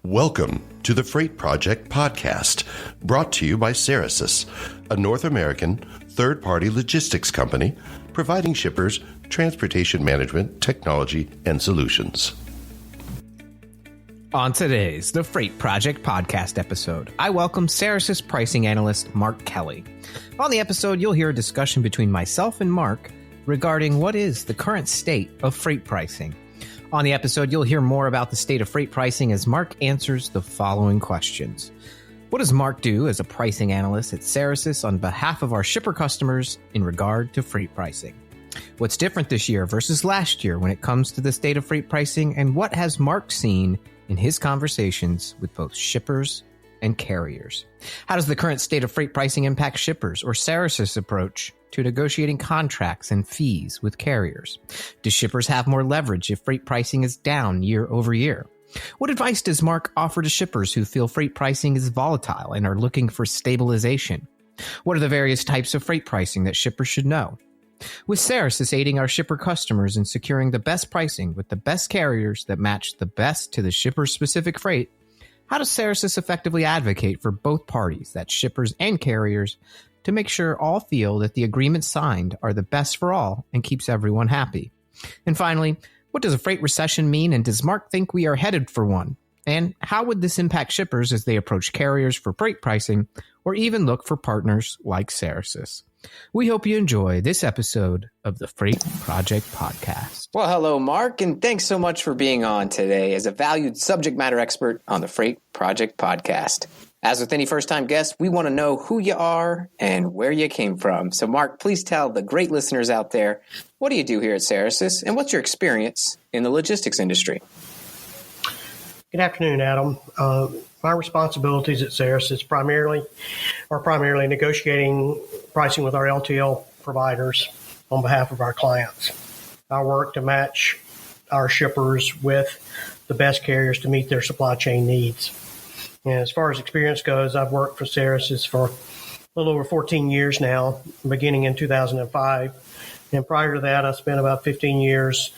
Welcome to the Freight Project Podcast, brought to you by Cerasis, a North American third-party logistics company providing shippers transportation management, technology, and solutions. On today's The Freight Project Podcast episode, I welcome Cerasis Pricing Analyst Mark Kelley. On the episode, you'll hear a discussion between myself and Mark regarding what is the current state of freight pricing. On the episode, you'll hear more about the state of freight pricing as Mark answers the following questions. What does Mark do as a pricing analyst at Cerasis on behalf of our shipper customers in regard to freight pricing? What's different this year versus last year when it comes to the state of freight pricing, and what has Mark seen in his conversations with both shippers and carriers? How does the current state of freight pricing impact shippers or Cerasis' approach to negotiating contracts and fees with carriers? Do shippers have more leverage if freight pricing is down year over year? What advice does Mark offer to shippers who feel freight pricing is volatile and are looking for stabilization? What are the various types of freight pricing that shippers should know? With Cerasis aiding our shipper customers in securing the best pricing with the best carriers that match the best to the shipper's specific freight, how does Cerasis effectively advocate for both parties, that's shippers and carriers, to make sure all feel that the agreements signed are the best for all and keeps everyone happy? And finally, what does a freight recession mean, and does Mark think we are headed for one? And how would this impact shippers as they approach carriers for freight pricing or even look for partners like Cerasis? We hope you enjoy this episode of the Freight Project Podcast. Well, hello, Mark, and thanks so much for being on today as a valued subject matter expert on the Freight Project Podcast. As with any first-time guest, we want to know who you are and where you came from. So, Mark, please tell the great listeners out there, what do you do here at Cerasis, and what's your experience in the logistics industry? Good afternoon, Adam. My responsibilities at Cerasis are primarily negotiating pricing with our LTL providers on behalf of our clients. I work to match our shippers with the best carriers to meet their supply chain needs. And as far as experience goes, I've worked for Cerasis for a little over 14 years now, beginning in 2005. And prior to that, I spent about 15 years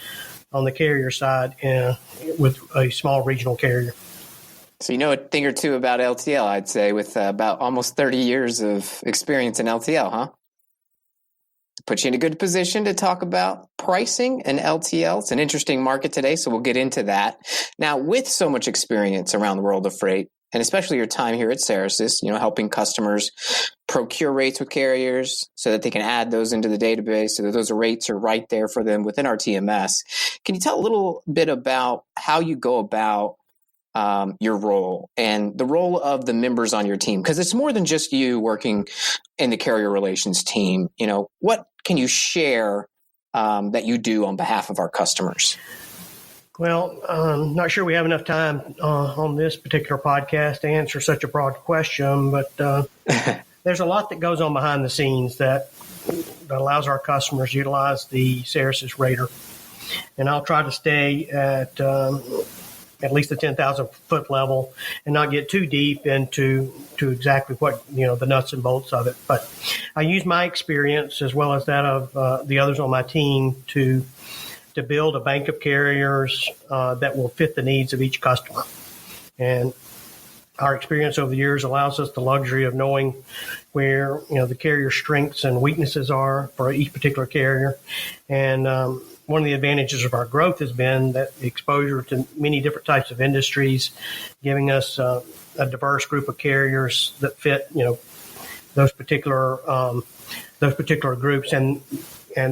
on the carrier side with a small regional carrier. So you know a thing or two about LTL, I'd say, with about almost 30 years of experience in LTL, huh? Put you in a good position to talk about pricing and LTL. It's an interesting market today, so we'll get into that. Now, with so much experience around the world of freight, and especially your time here at Cerasis, helping customers procure rates with carriers so that they can add those into the database so that those rates are right there for them within our TMS. Can you tell a little bit about how you go about your role and the role of the members on your team? Because it's more than just you working in the carrier relations team. What can you share that you do on behalf of our customers? Well, I'm not sure we have enough time on this particular podcast to answer such a broad question, but there's a lot that goes on behind the scenes that allows our customers to utilize the Cerasis rater. And I'll try to stay at least the 10,000 foot level and not get too deep into exactly what, the nuts and bolts of it. But I use my experience as well as that of the others on my team to build a bank of carriers that will fit the needs of each customer. And our experience over the years allows us the luxury of knowing where, the carrier's strengths and weaknesses are for each particular carrier. And one of the advantages of our growth has been that exposure to many different types of industries, giving us a diverse group of carriers that fit, those particular groups. And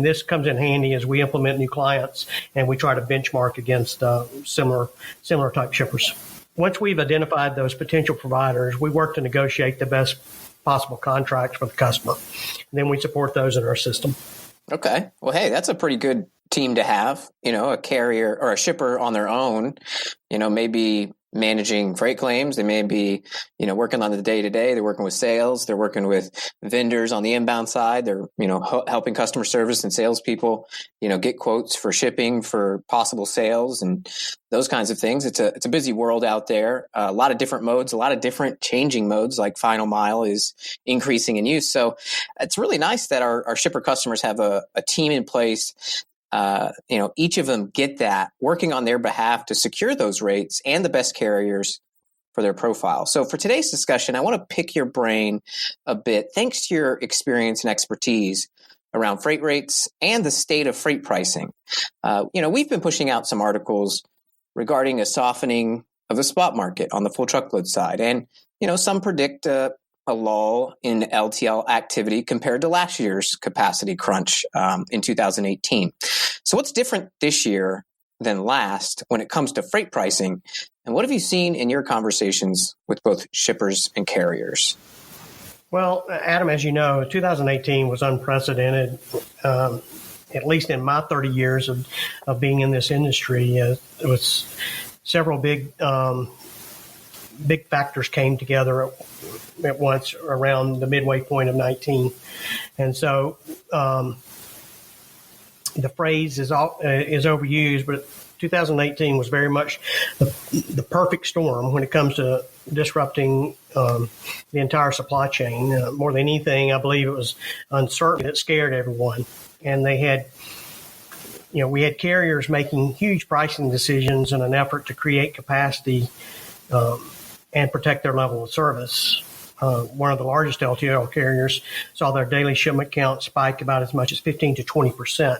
this comes in handy as we implement new clients and we try to benchmark against similar type shippers. Once we've identified those potential providers, we work to negotiate the best possible contracts for the customer. And then we support those in our system. Okay. Well, hey, that's a pretty good team to have, a carrier or a shipper on their own, maybe managing freight claims. They may be, working on the day-to-day. They're working with sales. They're working with vendors on the inbound side. They're, helping customer service and salespeople, get quotes for shipping for possible sales and those kinds of things. It's a busy world out there. A lot of different modes, a lot of different changing modes, like final mile is increasing in use. So it's really nice that our shipper customers have a team in place. Each of them get that working on their behalf to secure those rates and the best carriers for their profile. So for today's discussion, I want to pick your brain a bit, thanks to your experience and expertise around freight rates and the state of freight pricing. We've been pushing out some articles regarding a softening of the spot market on the full truckload side. And, some predict a lull in LTL activity compared to last year's capacity crunch in 2018. So what's different this year than last when it comes to freight pricing? And what have you seen in your conversations with both shippers and carriers? Well, Adam, as you know, 2018 was unprecedented, at least in my 30 years of being in this industry. It was several big factors came together at once around the midway point of 19. And so the phrase is overused, but 2018 was very much the perfect storm when it comes to disrupting the entire supply chain. More than anything, I believe it was uncertainty that scared everyone. And we had carriers making huge pricing decisions in an effort to create capacity and protect their level of service. One of the largest LTL carriers saw their daily shipment count spike about as much as 15 to 20%.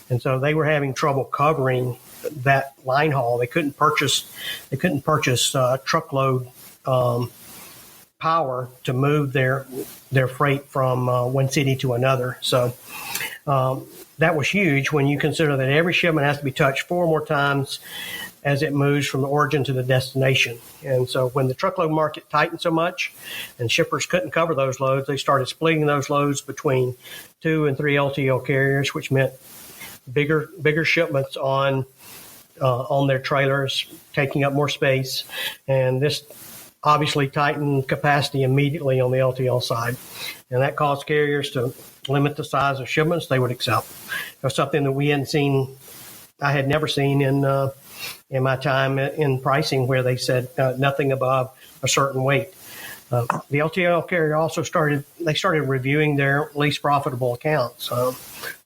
And so they were having trouble covering that line haul. They couldn't purchase truckload power to move their freight from one city to another. So that was huge when you consider that every shipment has to be touched 4 more times as it moves from the origin to the destination. And so when the truckload market tightened so much and shippers couldn't cover those loads, they started splitting those loads between 2 and 3 LTL carriers, which meant bigger shipments on their trailers, taking up more space. And this obviously tightened capacity immediately on the LTL side. And that caused carriers to limit the size of shipments they would accept. It was something that I had never seen in my time in pricing, where they said nothing above a certain weight. The LTL carrier also started reviewing their least profitable accounts,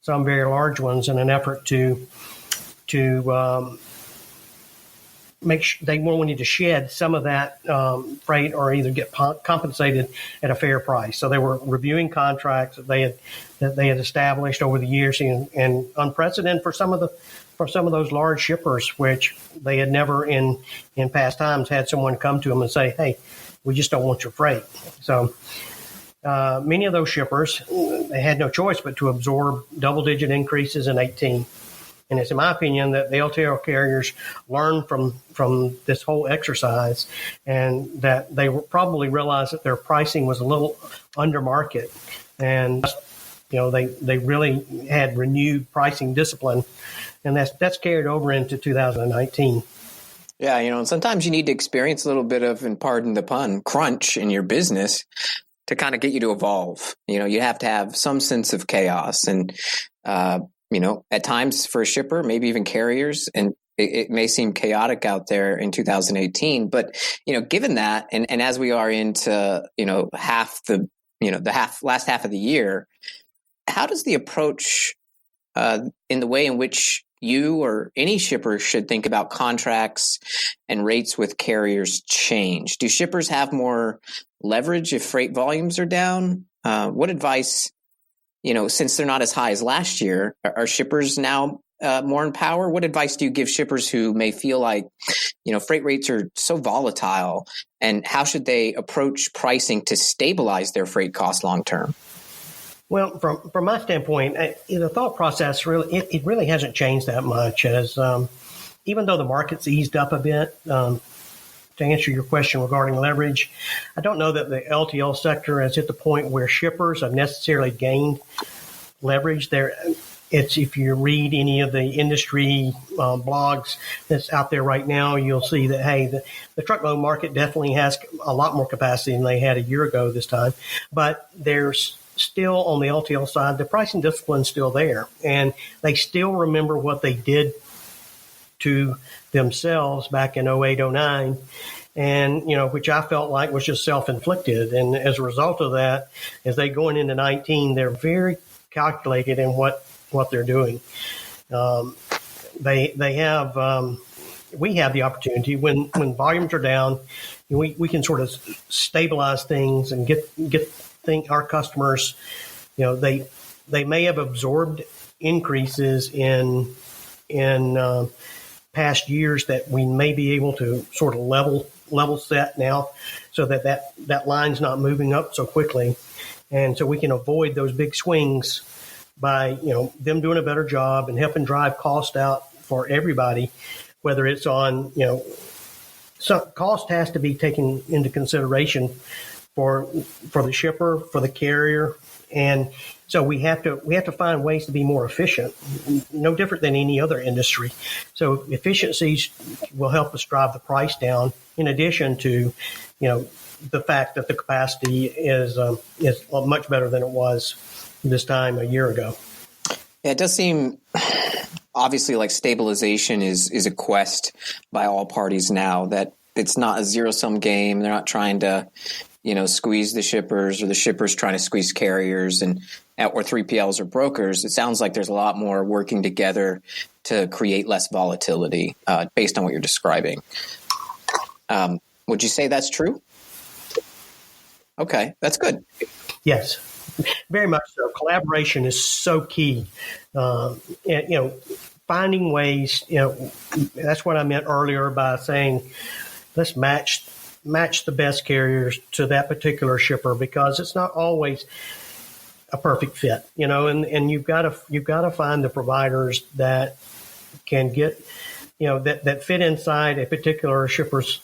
some very large ones, in an effort to make sure they wanted to shed some of that freight or either get compensated at a fair price. So they were reviewing contracts that they had established over the years, and unprecedented for some of those large shippers, which they had never in past times had someone come to them and say, "Hey, we just don't want your freight." So many of those shippers, they had no choice but to absorb double-digit increases in 18. And it's in my opinion that the LTL carriers learned from this whole exercise, and that they probably realized that their pricing was a little under market. And, they really had renewed pricing discipline, and that's carried over into 2019. Yeah, and sometimes you need to experience a little bit of, and pardon the pun, crunch in your business to kind of get you to evolve. You have to have some sense of chaos, and at times for a shipper, maybe even carriers, and it may seem chaotic out there in 2018. But given that, and as we are into last half of the year, how does the approach in the way in which you or any shipper should think about contracts and rates with carriers change? Do shippers have more leverage if freight volumes are down? What advice, since they're not as high as last year, are shippers now more in power? What advice do you give shippers who may feel like, freight rates are so volatile, and how should they approach pricing to stabilize their freight costs long term? Well, from my standpoint, the thought process really hasn't changed that much. As even though the market's eased up a bit, to answer your question regarding leverage, I don't know that the LTL sector has hit the point where shippers have necessarily gained leverage. If you read any of the industry blogs that's out there right now, you'll see that, hey, the truckload market definitely has a lot more capacity than they had a year ago this time, but there's still, on the LTL side, the pricing discipline's still there, and they still remember what they did to themselves back in 08, 09, and, which I felt like was just self-inflicted. And as a result of that, as they going into 19, they're very calculated in what they're doing. We have the opportunity when volumes are down we can sort of stabilize things and get our customers, they may have absorbed increases in past years that we may be able to sort of level set now, so that line's not moving up so quickly, and so we can avoid those big swings by them doing a better job and helping drive cost out for everybody, whether it's on so cost has to be taken into consideration for the shipper, for the carrier, and so we have to find ways to be more efficient, no different than any other industry. So efficiencies will help us drive the price down, in addition to the fact that the capacity is much better than it was this time a year ago. Yeah, it does seem obviously like stabilization is a quest by all parties now, that it's not a zero-sum game. They're not trying to squeeze the shippers, or the shippers trying to squeeze carriers or 3PLs or brokers. It sounds like there's a lot more working together to create less volatility based on what you're describing. Would you say that's true? Okay, that's good. Yes, very much so. Collaboration is so key. Finding ways, that's what I meant earlier by saying, let's match the best carriers to that particular shipper, because it's not always a perfect fit, and you've got to find the providers that can get, that fit inside a particular shipper's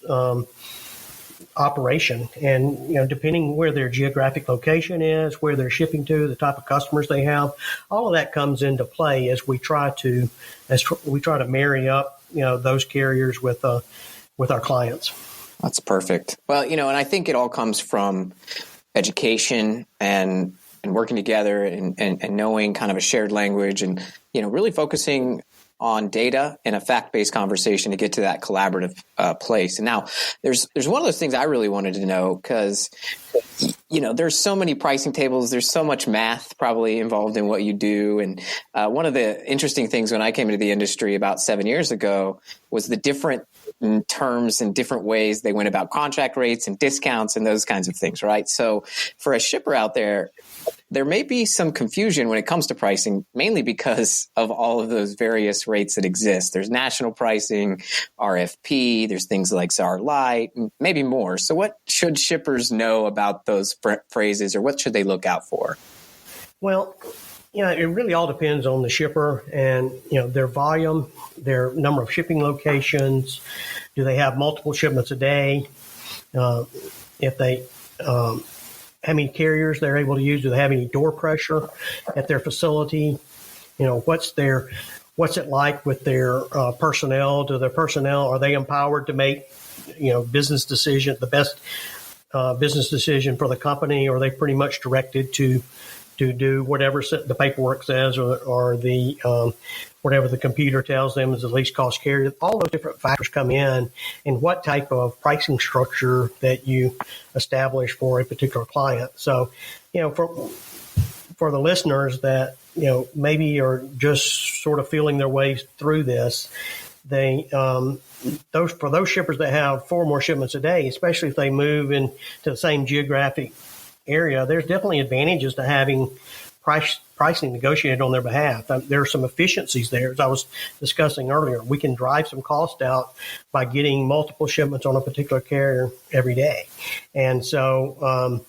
operation, and depending where their geographic location is, where they're shipping to, the type of customers they have, all of that comes into play as we try to marry up those carriers with our clients. That's perfect. Well, and I think it all comes from education and working together and knowing kind of a shared language, and really focusing on data and a fact-based conversation to get to that collaborative place. And now there's one of those things I really wanted to know, because there's so many pricing tables, there's so much math probably involved in what you do. And one of the interesting things when I came into the industry about 7 years ago was the different terms and different ways they went about contract rates and discounts and those kinds of things, right? So for a shipper out there may be some confusion when it comes to pricing, mainly because of all of those various rates that exist. There's national pricing, RFP, there's things like SAR Lite, and maybe more. So what should shippers know about those phrases, or what should they look out for? Well, it really all depends on the shipper and, their volume, their number of shipping locations. Do they have multiple shipments a day? If they, how many carriers they're able to use? Do they have any door pressure at their facility? What's it like with their personnel? Are they empowered to make, business decision, the best business decision for the company? Or are they pretty much directed to do whatever the paperwork says, or the whatever the computer tells them is the least cost carrier? All those different factors come in, and what type of pricing structure that you establish for a particular client. So, for the listeners that maybe are just sort of feeling their way through this, those shippers that have 4 or more shipments a day, especially if they move into the same geographic area, there's definitely advantages to having pricing negotiated on their behalf. There are some efficiencies there. As I was discussing earlier, we can drive some cost out by getting multiple shipments on a particular carrier every day. And so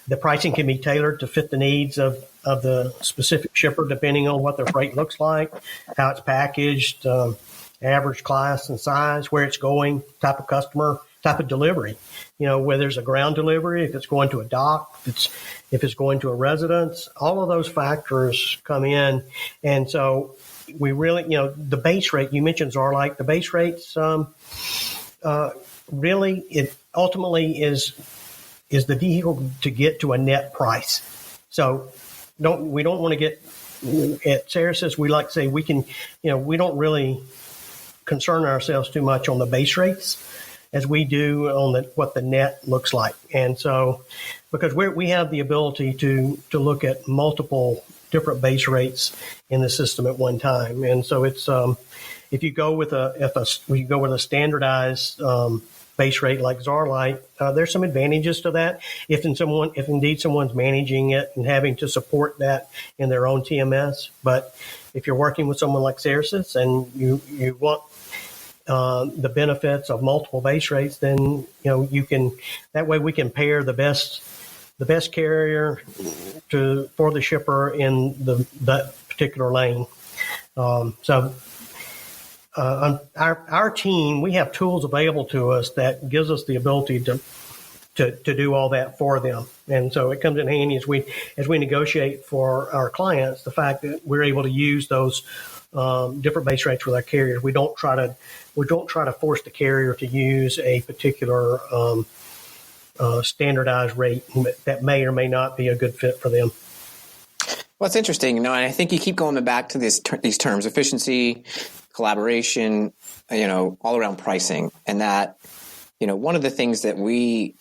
the pricing can be tailored to fit the needs of the specific shipper, depending on what their freight looks like, how it's packaged, average class and size, where it's going, type of customer, type of delivery. Whether there's a ground delivery, if it's going to a dock, if it's going to a residence, all of those factors come in. And so we really, the base rate, you mentioned Zarlite, the base rates, really, it ultimately is the vehicle to get to a net price. So we don't want to get, at Cerasis, we like to say we can, we don't really concern ourselves too much on the base rates as we do on what the net looks like. And so, because we have the ability to look at multiple different base rates in the system at one time. And so it's, if you go with a standardized base rate like Zarlite, there's some advantages to that. If indeed someone's managing it and having to support that in their own TMS. But if you're working with someone like Cerasis and you want the benefits of multiple base rates, then you can. That way, we can pair the best carrier for the shipper in that particular lane. Our team, we have tools available to us that gives us the ability to do all that for them. And so it comes in handy as we negotiate for our clients, the fact that we're able to use those different base rates with our carriers. We don't try to force the carrier to use a particular standardized rate that may or may not be a good fit for them. Well, it's interesting, and I think you keep going back to these terms: efficiency, collaboration, all around pricing, and that, one of the things that we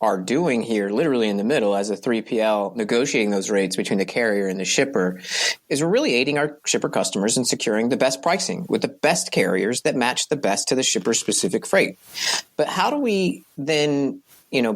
are doing here, literally in the middle as a 3PL, negotiating those rates between the carrier and the shipper, is we're really aiding our shipper customers in securing the best pricing with the best carriers that match the best to the shipper's specific freight. But how do we then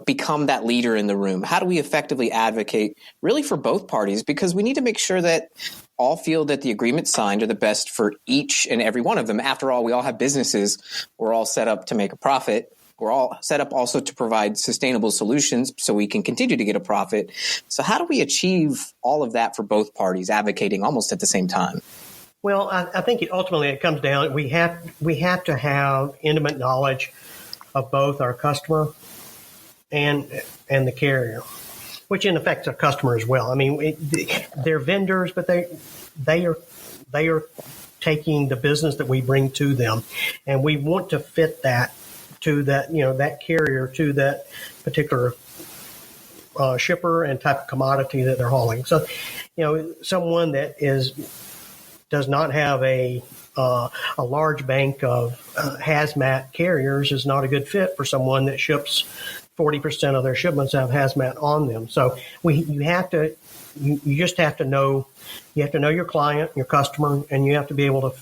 become that leader in the room? How do we effectively advocate really for both parties? Because we need to make sure that all feel that the agreements signed are the best for each and every one of them. After all, we all have businesses. We're all set up to make a profit. We're all set up also to provide sustainable solutions so we can continue to get a profit. So how do we achieve all of that for both parties, advocating almost at the same time? Well, I think ultimately it comes down, we have to have intimate knowledge of both our customer and the carrier, which in effect is a customer as well. I mean, they're vendors, but they are taking the business that we bring to them, and we want to fit that to that that carrier to that particular shipper and type of commodity that they're hauling. So, someone that does not have a large bank of hazmat carriers is not a good fit for someone that ships 40% of their shipments have hazmat on them. So you just have to know, your client, your customer, and you have to be able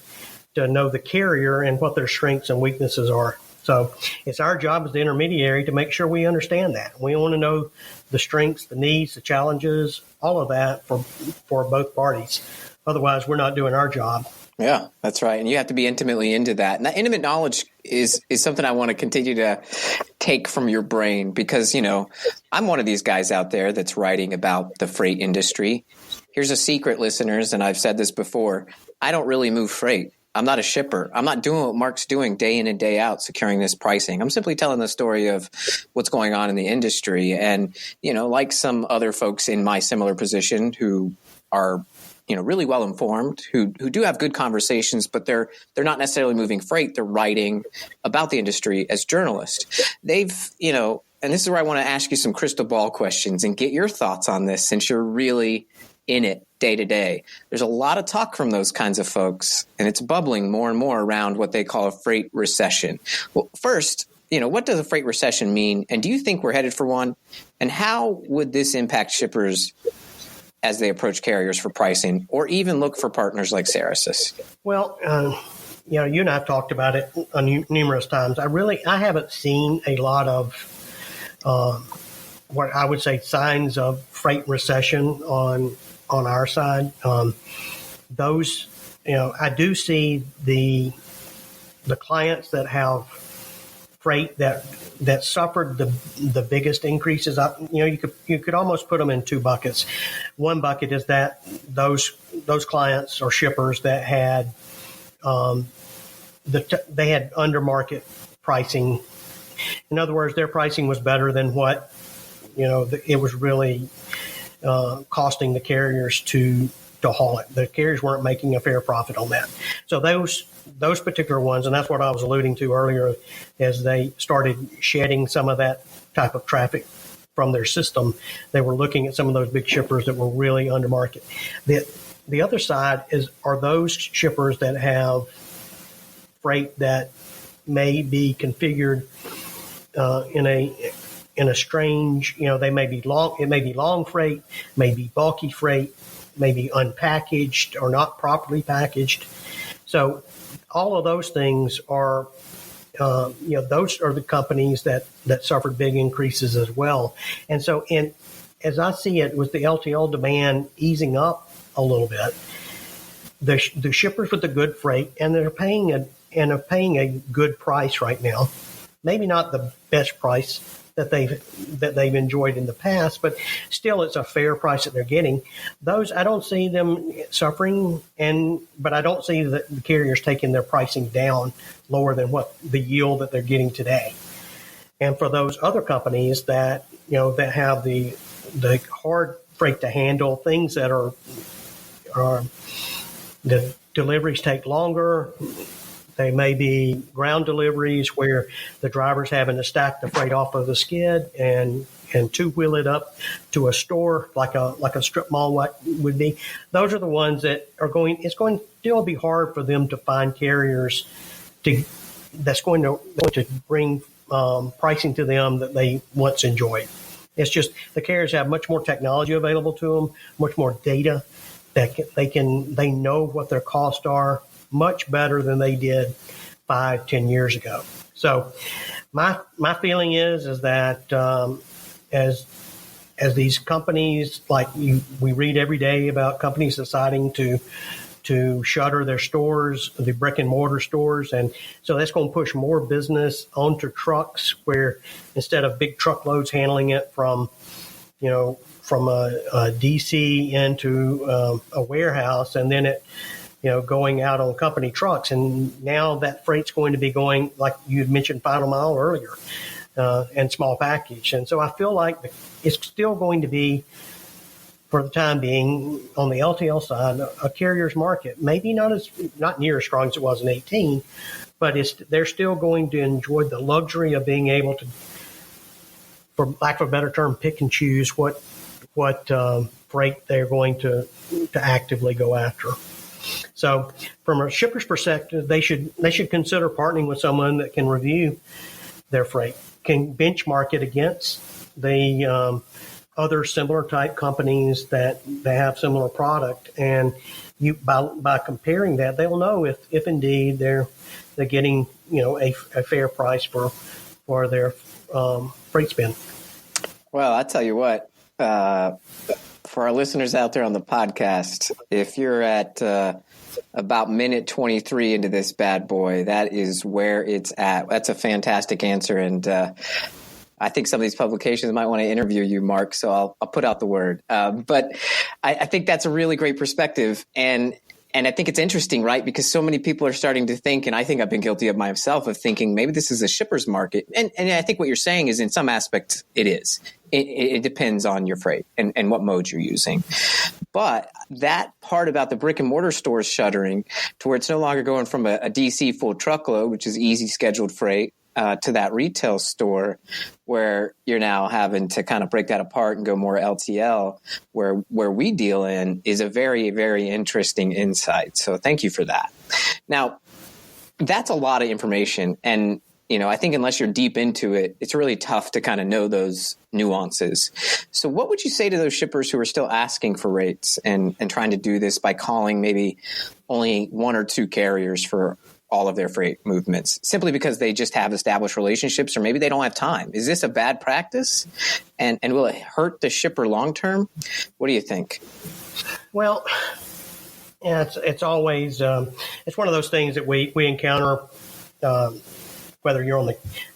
to know the carrier and what their strengths and weaknesses are. So it's our job as the intermediary to make sure we understand that. We want to know the strengths, the needs, the challenges, all of that for both parties. Otherwise, we're not doing our job. Yeah, that's right. And you have to be intimately into that. And that intimate knowledge is something I want to continue to take from your brain because, I'm one of these guys out there that's writing about the freight industry. Here's a secret, listeners, and I've said this before. I don't really move freight. I'm not a shipper. I'm not doing what Mark's doing day in and day out, securing this pricing. I'm simply telling the story of what's going on in the industry. And, like some other folks in my similar position who are really well informed, who do have good conversations, but they're not necessarily moving freight. They're writing about the industry as journalists. They've, and this is where I want to ask you some crystal ball questions and get your thoughts on this since you're really in it day to day. There's a lot of talk from those kinds of folks, and it's bubbling more and more around what they call a freight recession. Well, first, what does a freight recession mean? And do you think we're headed for one? And how would this impact shippers as they approach carriers for pricing or even look for partners like Cerasis? Well, you and I have talked about it numerous times. I haven't seen a lot of what I would say signs of freight recession on our side. Those, I do see the clients that have freight that suffered the biggest increases. You could almost put them in two buckets. One bucket is that those clients or shippers that had they had under market pricing. In other words, their pricing was better than what it was really costing the carriers to haul it. The carriers weren't making a fair profit on that. So those particular ones, and that's what I was alluding to earlier, as they started shedding some of that type of traffic from their system, they were looking at some of those big shippers that were really under market. The other side are those shippers that have freight that may be configured in a strange, they may be long. It may be long freight, may be bulky freight, may be unpackaged or not properly packaged. So all of those things are those are the companies that suffered big increases as well. And so, as I see it, with the LTL demand easing up a little bit, the shippers with the good freight, and they're paying a good price right now. Maybe not the best price that they've enjoyed in the past, but still it's a fair price that they're getting. Those, I don't see them suffering, but I don't see the carriers taking their pricing down lower than what the yield that they're getting today. And for those other companies that have the hard freight to handle, things that are the deliveries take longer. They may be ground deliveries where the driver's having to stack the freight off of the skid and two-wheel it up to a store like a strip mall would be. Those are the ones that it's going to still be hard for them to find carriers that's going to bring pricing to them that they once enjoyed. It's just the carriers have much more technology available to them, much more data that they know what their costs are much better than they did 5-10 years ago. So my feeling is that as these companies, we read every day about companies deciding to shutter their stores, the brick and mortar stores, and so that's going to push more business onto trucks, where instead of big truckloads handling it from a DC into a warehouse, and then it going out on company trucks. And now that freight's going to be going, like you had mentioned, final mile earlier, and small package. And so I feel like it's still going to be, for the time being, on the LTL side, a carrier's market. Maybe not near as strong as it was in 2018, but they're still going to enjoy the luxury of being able to, for lack of a better term, pick and choose what freight they're going to actively go after. So from a shipper's perspective, they should consider partnering with someone that can review their freight, can benchmark it against the other similar type companies that they have similar product. And by comparing that, they'll know if indeed they're getting a fair price for their freight spend. Well, I tell you what, for our listeners out there on the podcast, if you're at about minute 23 into this bad boy, that is where it's at. That's a fantastic answer. And I think some of these publications might want to interview you, Mark, so I'll put out the word. But I think that's a really great perspective. And I think it's interesting, right? Because so many people are starting to think, and I think I've been guilty of myself, of thinking maybe this is a shipper's market. And I think what you're saying is in some aspects it is. It depends on your freight and what mode you're using. But that part about the brick and mortar stores shuttering to where it's no longer going from a DC full truckload, which is easy scheduled freight, to that retail store where you're now having to kind of break that apart and go more LTL, where we deal in, is a very, very interesting insight. So thank you for that. Now, that's a lot of information. And, I think unless you're deep into it, it's really tough to kind of know those nuances. So what would you say to those shippers who are still asking for rates and trying to do this by calling maybe only one or two carriers for all of their freight movements, simply because they just have established relationships, or maybe they don't have time? Is this a bad practice? And will it hurt the shipper long term? What do you think? Well, yeah, it's always it's one of those things that we encounter, whether you're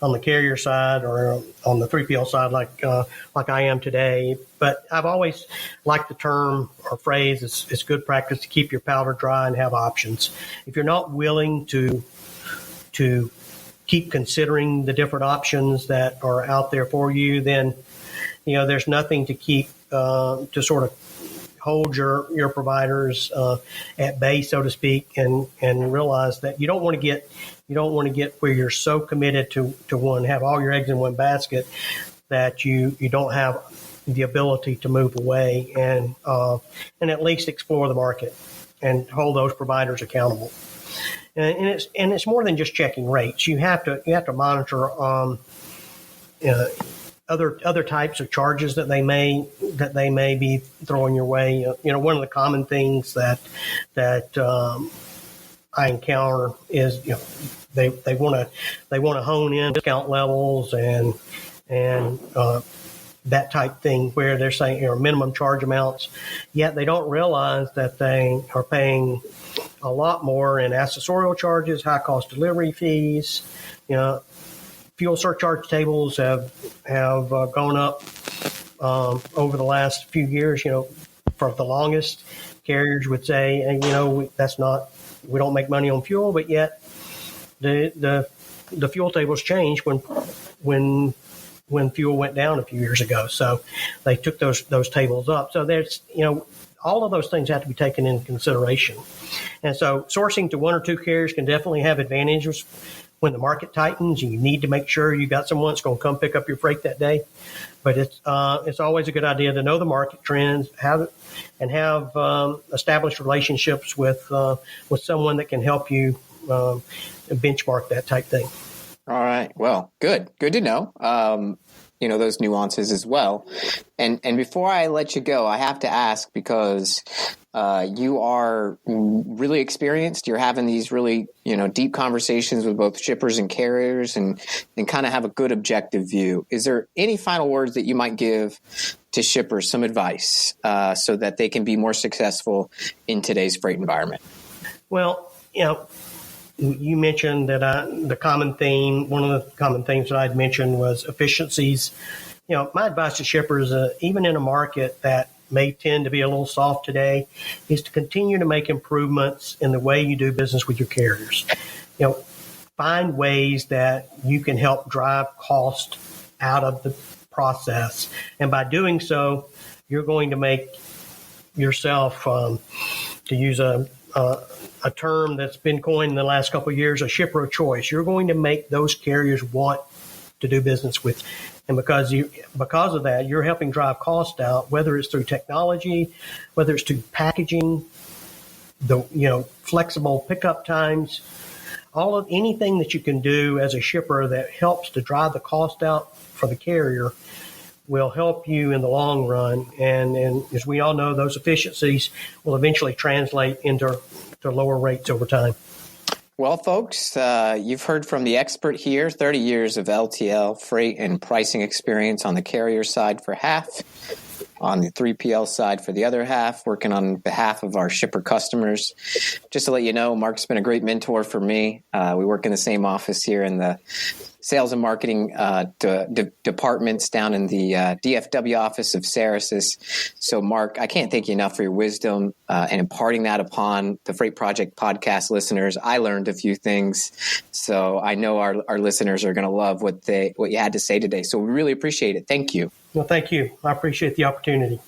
on the carrier side or on the 3PL side, like I am today. But I've always liked the term or phrase, it's good practice to keep your powder dry and have options. If you're not willing to keep considering the different options that are out there for you, then there's nothing to keep to sort of hold your providers at bay, so to speak, and realize that you don't want to get where you're so committed to one, have all your eggs in one basket, that you don't have the ability to move away and at least explore the market and hold those providers accountable. And it's more than just checking rates. You have to monitor other types of charges that they may be throwing your way. One of the common things that I encounter is, they want to hone in discount levels and that type thing where they're saying minimum charge amounts, yet they don't realize that they are paying a lot more in accessorial charges, high cost delivery fees. Fuel surcharge tables have gone up over the last few years. For the longest, carriers would say, we don't make money on fuel, but yet the fuel tables changed when fuel went down a few years ago. So they took those tables up. So there's, all of those things have to be taken into consideration. And so sourcing to one or two carriers can definitely have advantages when the market tightens. You need to make sure you got someone that's going to come pick up your freight that day. But it's always a good idea to know the market trends, have established relationships with someone that can help you benchmark that type thing. All right. Well, good to know. Those nuances as well. And before I let you go, I have to ask, because you are really experienced. You're having these really, deep conversations with both shippers and carriers and kind of have a good objective view. Is there any final words that you might give to shippers, some advice, so that they can be more successful in today's freight environment? Well, you mentioned that the common theme, one of the common themes that I'd mentioned was efficiencies. My advice to shippers, even in a market that may tend to be a little soft today, is to continue to make improvements in the way you do business with your carriers. Find ways that you can help drive cost out of the process. And by doing so, you're going to make yourself, to use a term that's been coined in the last couple of years, a shipper of choice. You're going to make those carriers want to do business with you. And because of that, you're helping drive cost out, whether it's through technology, whether it's through packaging, flexible pickup times, anything that you can do as a shipper that helps to drive the cost out for the carrier will help you in the long run. And as we all know, those efficiencies will eventually translate into lower rates over time. Well, folks, you've heard from the expert here, 30 years of LTL freight and pricing experience on the carrier side for half, on the 3PL side for the other half, working on behalf of our shipper customers. Just to let you know, Mark's been a great mentor for me. We work in the same office here in the sales and marketing departments down in the DFW office of Cerasis. So, Mark, I can't thank you enough for your wisdom and imparting that upon the Freight Project podcast listeners. I learned a few things, so I know our listeners are going to love what you had to say today. So we really appreciate it. Thank you. Well, thank you. I appreciate the opportunity.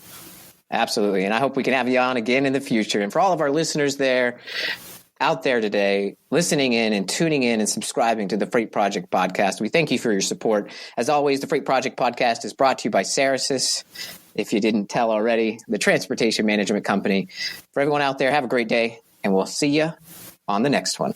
Absolutely. And I hope we can have you on again in the future. And for all of our listeners out there today, listening in and tuning in and subscribing to the Freight Project podcast, we thank you for your support. As always, the Freight Project podcast is brought to you by Cerasis. If you didn't tell already, the transportation management company. For everyone out there, have a great day, and we'll see you on the next one.